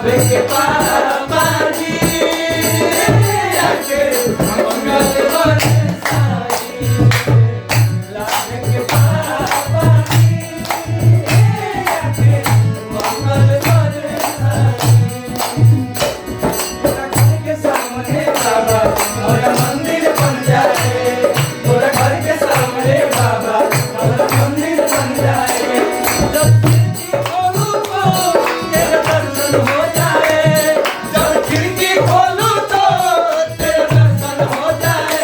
लावे के पापा जी आके मंगल बरसाई लावे के पापा जी आके मंगल बरसाई घर के सामने बाबा और मंदिर बन जाए पूरा घर के सामने बाबा और मंदिर बन जाए जब खिड़की खोलूं तो तेरा दर्शन हो जाए जब खिड़की खोलूं तो तेरा दर्शन हो जाए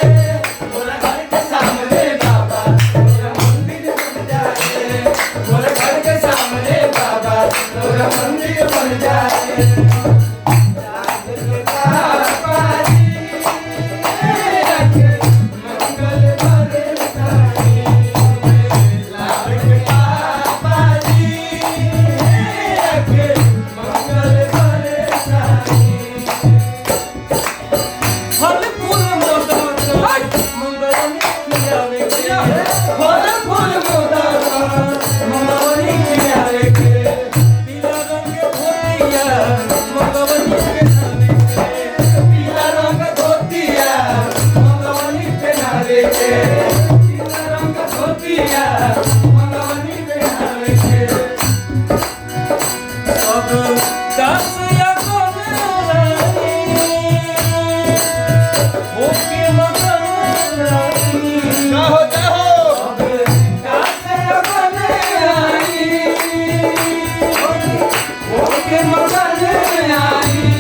पूरा घर के सामने बाबा पूरा मंदिर बन जाए पूरा घर के सामने बाबा पूरा मंदिर बन जाए के मगन आई